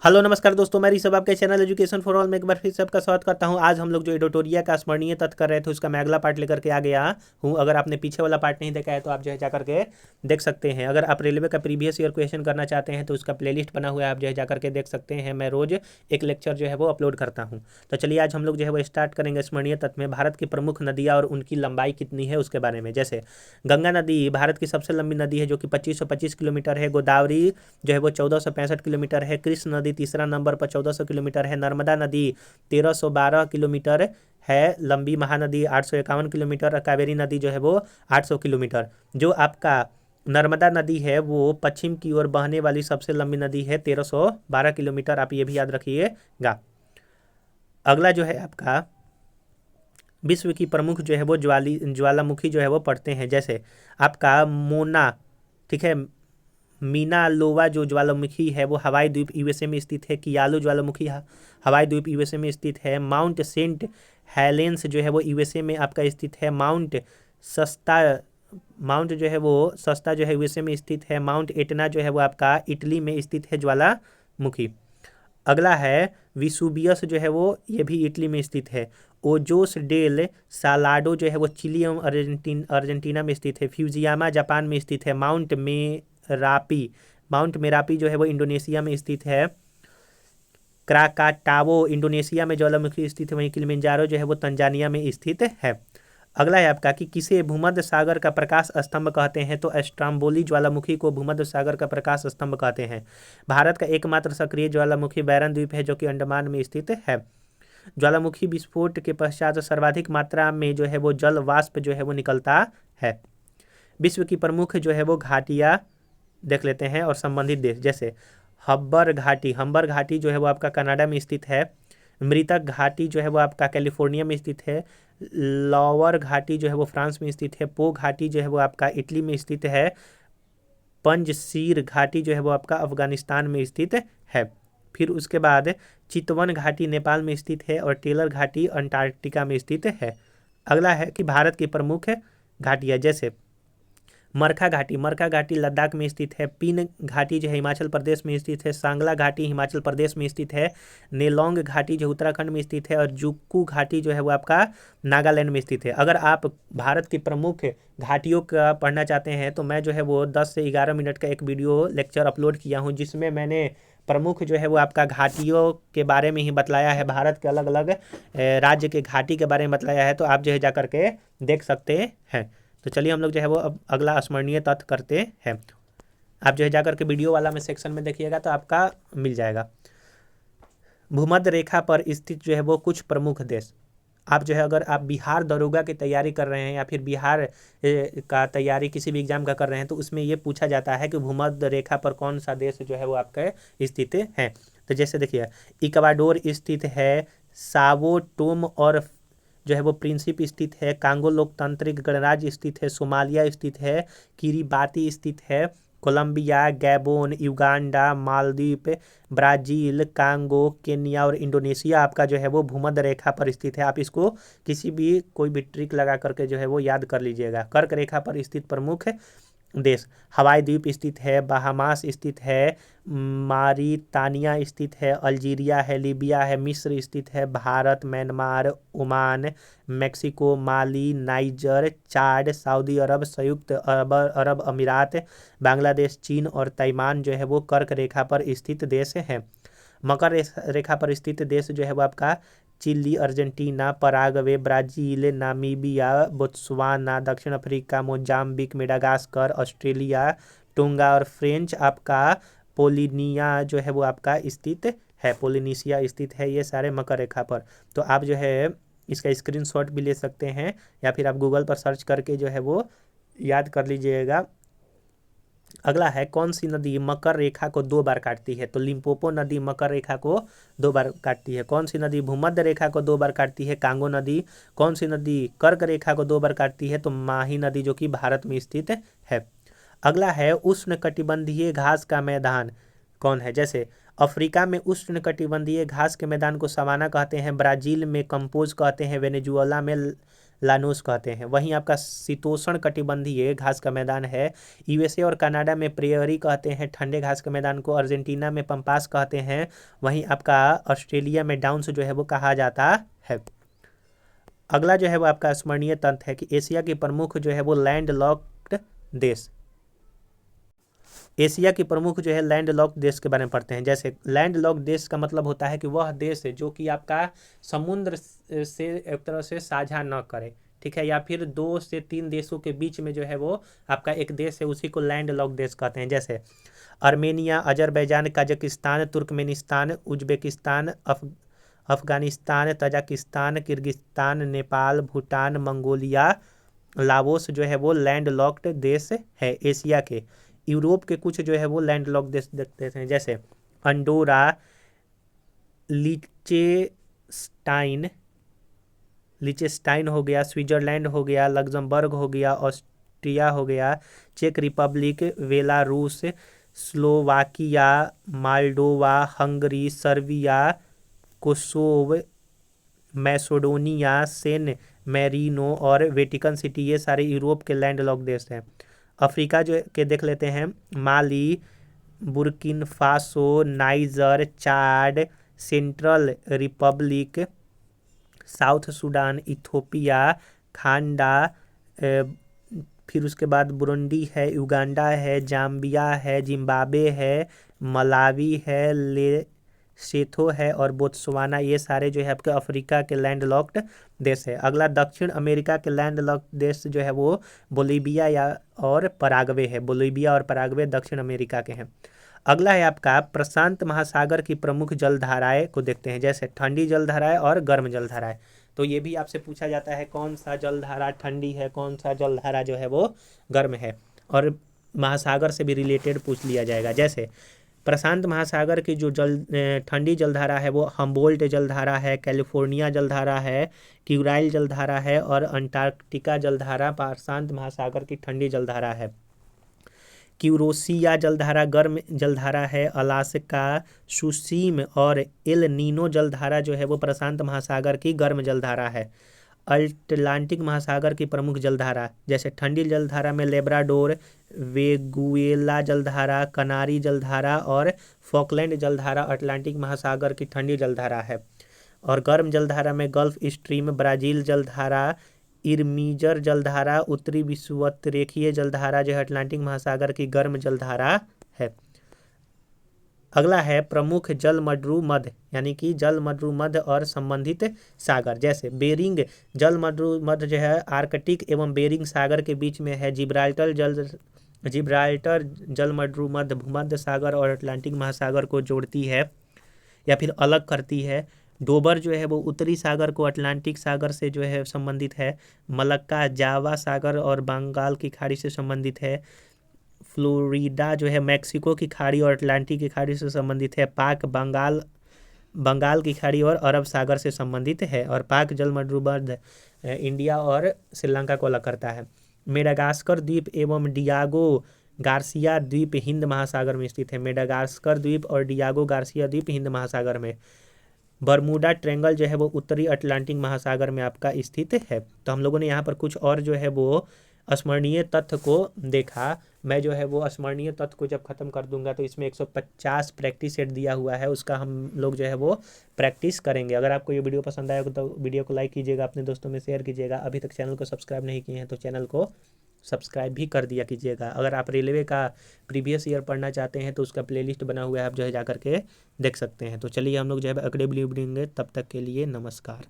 Hello नमस्कार दोस्तों, मैं ऋषभ आपके चैनल एजुकेशन फॉर ऑल में एक बार फिर से आपका स्वागत करता हूं। आज हम लोग जो एडिटोरिया का स्मरणीय तथ्य कर रहे थे उसका मैं अगला पार्ट लेकर के आ गया हूं। अगर आपने पीछे वाला पार्ट नहीं देखा है तो आप जो है जा करके देख सकते हैं। अगर आप रेलवे का प्रीवियस ईयर क्वेश्चन करना चाहते हैं तो उसका प्लेलिस्ट बना हुआ है, आप जो है जा करके देख सकते हैं। मैं रोज एक लेक्चर जो है वो अपलोड करता हूँ। तो चलिए आज हम लोग जो है वो स्टार्ट करेंगे स्मरणीय तथ्य में भारत की प्रमुख नदियाँ और उनकी लंबाई कितनी है उसके बारे में। जैसे गंगा नदी भारत की सबसे लंबी नदी है जो कि 2525 किलोमीटर है। गोदावरी जो है वो 1465 किलोमीटर है। कृष्ण नदी तीसरा नंबर पर 1400 किलोमीटर है। नर्मदा नदी 1312 किलोमीटर है लंबी। महानदी 851 किलोमीटर। और कावेरी नदी जो है वो 800 किलोमीटर। जो आपका नर्मदा नदी है वो पश्चिम की ओर बहने वाली सबसे लंबी नदी है, 1312 किलोमीटर। आप ये भी याद रखिएगा। अगला जो है आपका विश्व की प्रमुख जो है वो ज्वालामुखी जो है वो पढ़ते हैं। जैसे आपका मोना, ठीक है, मीना लोवा जो ज्वालामुखी है वो हवाई द्वीप यूएसए में स्थित है। कियालो ज्वालामुखी हवाई द्वीप यूएसए में स्थित है। माउंट सेंट हेलेंस जो है वो यूएसए में आपका स्थित है। सस्ता माउंट जो है वो सस्ता जो है यूएसए में स्थित है। माउंट एटना जो है वो आपका इटली में स्थित है ज्वालामुखी। अगला है विसुबियस जो है वो ये भी इटली में स्थित है। ओजोस डेल सालाडो जो है वो चिली एवं अर्जेंटीना में स्थित है। फ्यूजियामा जापान में स्थित है। माउंट मेरापी जो है वो इंडोनेशिया में स्थित है। क्राकाटावो इंडोनेशिया में ज्वालामुखी स्थित है। वहीं किलिमंजारो जो है वो तंजानिया में स्थित है। अगला है आपका कि किसे भूमध्य सागर का प्रकाश स्तंभ कहते हैं। तो स्ट्राम्बोली ज्वालामुखी को भूमध्य सागर का प्रकाश स्तंभ कहते हैं। भारत का एकमात्र सक्रिय ज्वालामुखी बैरन द्वीप है जो कि अंडमान में स्थित है। ज्वालामुखी विस्फोट के पश्चात सर्वाधिक मात्रा में जो है वो जल वाष्प जो है वो निकलता है। विश्व की प्रमुख जो है वो घाटियाँ देख लेते हैं और संबंधित देश। जैसे हम्बर घाटी जो है वो आपका कनाडा में स्थित है। मृतक घाटी जो है वो आपका कैलिफोर्निया में स्थित है। लॉवर घाटी जो है वो फ्रांस में स्थित है। पो घाटी जो है वो आपका इटली में स्थित है। पंजशीर घाटी जो है वो आपका अफगानिस्तान में स्थित है। फिर उसके बाद चितवन घाटी नेपाल में स्थित है और टेलर घाटी अंटार्कटिका में स्थित है। अगला है कि भारत की प्रमुख घाटियाँ। जैसे मरखा घाटी लद्दाख में स्थित है। पिन घाटी जो है हिमाचल प्रदेश में स्थित है। सांगला घाटी हिमाचल प्रदेश में स्थित है। नेलोंग घाटी जो उत्तराखंड में स्थित है। और जुक्कू घाटी जो है वो आपका नागालैंड में स्थित है। अगर आप भारत की प्रमुख घाटियों का पढ़ना चाहते हैं तो मैं जो है वो 10 से 11 मिनट का एक वीडियो लेक्चर अपलोड किया हूँ जिसमें मैंने प्रमुख जो है वो आपका घाटियों के बारे में ही बतलाया है। भारत के अलग अलग राज्य के घाटी के बारे में बतलाया है। तो आप जो है जा करके देख सकते हैं। तो चलिए हम लोग जो है वो अब अगला स्मरणीय तथ्य करते हैं। आप जो है जाकर के वीडियो वाला में सेक्शन में देखिएगा तो आपका मिल जाएगा। भूमध्य रेखा पर स्थित जो है वो कुछ प्रमुख देश। आप जो है अगर आप बिहार दरोगा की तैयारी कर रहे हैं या फिर बिहार का तैयारी किसी भी एग्जाम का कर रहे हैं तो उसमें ये पूछा जाता है कि भूमध्य रेखा पर कौन सा देश जो है वो आपका स्थित है। तो जैसे देखिए इक्वाडोर स्थित है। सावो टोम और जो है वो प्रिंसिप स्थित है। कांगो लोकतांत्रिक गणराज्य स्थित है। सोमालिया स्थित है। किरीबाती स्थित है। Colombia, Gabon, Uganda, Maldives, Brazil, Congo, Kenya और इंडोनेशिया आपका जो है वो भूमध्य रेखा पर स्थित है। आप इसको किसी भी कोई भी ट्रिक लगा करके जो है वो याद कर लीजिएगा। कर्क रेखा पर स्थित प्रमुख देश हवाई द्वीप स्थित है। बहामास स्थित है। मारितानिया स्थित है। अल्जीरिया है। लीबिया है। मिस्र स्थित है। भारत, म्यांमार, ओमान, मेक्सिको, माली, नाइजर, चाड, सऊदी अरब, संयुक्त अरब अमीरात, बांग्लादेश, चीन और ताइवान जो है वो कर्क रेखा पर स्थित देश हैं। मकर रेखा पर स्थित देश जो है वो आपका Chile, Argentina, Paraguay, Brazil, Namibia, Botswana, दक्षिण Africa, Mozambique, Madagascar, Australia, Tonga और फ्रेंच आपका पोलिनिया जो है वो आपका स्थित है। पोलिनेशिया स्थित है। ये सारे मकर रेखा पर। तो आप जो है इसका स्क्रीनशॉट भी ले सकते हैं या फिर आप गूगल पर सर्च करके जो है वो याद कर लीजिएगा। अगला है कौन सी नदी मकर रेखा को 2 बार काटती है। तो लिम्पोपो नदी मकर रेखा को 2 बार काटती है। कौन सी नदी भूमध्य रेखा को 2 बार काटती है। कांगो नदी। कौन सी नदी कर्क रेखा को 2 बार काटती है। तो माही नदी जो कि भारत में स्थित है। अगला है उष्ण कटिबंधीय घास का मैदान कौन है। जैसे अफ्रीका में उष्ण कटिबंधीय घास के मैदान को सवाना कहते हैं। ब्राज़ील में कंपोज कहते हैं। वेनेजुएला में लानोस कहते हैं। वहीं आपका शीतोष्ण कटिबंधीय घास का मैदान है। यूएसए और कनाडा में प्रेयरी कहते हैं ठंडे घास के मैदान को। अर्जेंटीना में पंपास कहते हैं। वहीं आपका ऑस्ट्रेलिया में डाउन्स जो है वो कहा जाता है। अगला जो है वो आपका स्मरणीय तथ्य है कि एशिया के प्रमुख जो है वो लैंड लॉक्ड देश, एशिया की प्रमुख जो है लैंड लॉक देश के बारे में पढ़ते हैं। जैसे लैंड लॉक देश का मतलब होता है कि वह देश है जो कि आपका समुद्र से एक तरह से साझा न करे, ठीक है, या फिर 2 से 3 देशों के बीच में जो है वो आपका एक देश है, उसी को लैंड लॉक देश कहते हैं। जैसे Armenia, Azerbaijan, Kazakhstan, Turkmenistan, Uzbekistan, Afghanistan, Tajikistan, Kyrgyzstan, Nepal, Bhutan, Mongolia, Laos जो है वो लैंड लॉक्ड देश है एशिया के। यूरोप के कुछ जो है वो लैंड लॉक देश देखते हैं। जैसे अंडोरा, लिचेस्टाइन हो गया, स्विट्जरलैंड हो गया, लग्जमबर्ग हो गया, ऑस्ट्रिया हो गया, चेक Republic, Belarus, Slovakia, Moldova, Hungary, Serbia, Kosovo, Macedonia, San Marino और वेटिकन सिटी, ये सारे यूरोप के लैंड लॉक देश हैं। अफ्रीका जो के देख लेते हैं। Mali, Burkina Faso, Niger, Chad, Central Republic, South Sudan, Ethiopia, खांडा, फिर उसके बाद बुरुंडी है, युगांडा है, जाम्बिया है, जिम्बाब्वे है, मलावी है, लेसोथो है और बोत्सवाना, ये सारे जो है आपके अफ्रीका के लैंड लॉक्ड देश है। अगला दक्षिण अमेरिका के लैंड लॉक्ड देश जो है वो बोलीविया और पराग्वे है। बोलीविया और पराग्वे दक्षिण अमेरिका के हैं। अगला है आपका प्रशांत महासागर की प्रमुख जलधाराएं को देखते हैं। जैसे ठंडी जलधाराएं और गर्म जलधाराएं, तो ये भी आपसे पूछा जाता है कौन सा जलधारा ठंडी है, कौन सा जलधारा जो है वो गर्म है, और महासागर से भी रिलेटेड पूछ लिया जाएगा। जैसे प्रशांत महासागर की जो ठंडी जलधारा है वो हम्बोल्ट जलधारा है, कैलिफोर्निया जलधारा है, क्यूराइल जलधारा है और अंटार्कटिका जलधारा प्रशांत महासागर की ठंडी जलधारा है। क्यूरोसिया जलधारा गर्म जलधारा है। अलास्का, सुसीम और एल नीनो जलधारा जो है वो प्रशांत महासागर की गर्म जलधारा है। अटलांटिक महासागर की प्रमुख जलधारा, जैसे ठंडी जलधारा में लेब्राडोर, वेगुएला जलधारा, कनारी जलधारा और फॉकलैंड जलधारा अटलांटिक महासागर की ठंडी जलधारा है। और गर्म जलधारा में गल्फ स्ट्रीम, ब्राज़ील जलधारा, इरमिजर जलधारा, उत्तरी विषुवतरेखीय जलधारा जो है अटलांटिक महासागर की गर्म जलधारा है। अगला है प्रमुख जलमड्रू मध्य, यानी कि जलमड्रू मध्य और संबंधित सागर। जैसे बेरिंग जलमड्रू मध्य जो है आर्कटिक एवं बेरिंग सागर के बीच में है। जिब्राल्टर जलमड्रू मध्य भूमध्य सागर और अटलांटिक महासागर को जोड़ती है या फिर अलग करती है। डोबर जो है वो उत्तरी सागर को अटलांटिक सागर से जो है संबंधित है। मलक्का जावा सागर और बंगाल की खाड़ी से संबंधित है। फ्लोरिडा जो है मैक्सिको की खाड़ी और अटलांटिक की खाड़ी से संबंधित है। पाक बंगाल की खाड़ी और अरब सागर से संबंधित है। और पाक जलमड्रू मध्य इंडिया और श्रीलंका को अलग करता है। मेडागास्कर द्वीप एवं डियागो गार्सिया द्वीप हिंद महासागर में स्थित है। मेडागास्कर द्वीप और डियागो गार्सिया द्वीप हिंद महासागर में। बरमूडा ट्रायंगल जो है वो उत्तरी अटलांटिक महासागर में आपका स्थित है। तो हम लोगों ने यहाँ पर कुछ और जो है वो स्मरणीय तथ्य को देखा। मैं जो है वो स्मरणीय तथ्य को जब खत्म कर दूंगा तो इसमें 150 प्रैक्टिस सेट दिया हुआ है, उसका हम लोग जो है वो प्रैक्टिस करेंगे। अगर आपको ये वीडियो पसंद आया तो वीडियो को लाइक कीजिएगा, अपने दोस्तों में शेयर कीजिएगा। अभी तक चैनल को सब्सक्राइब नहीं किए हैं तो चैनल को सब्सक्राइब भी कर दिया कीजिएगा। अगर आप रेलवे का प्रीवियस ईयर पढ़ना चाहते हैं तो उसका प्लेलिस्ट बना हुआ है, आप जो है जा करके देख सकते हैं। तो चलिए हम लोग जो है अगले वीडियो बनाएंगे, तब तक के लिए नमस्कार।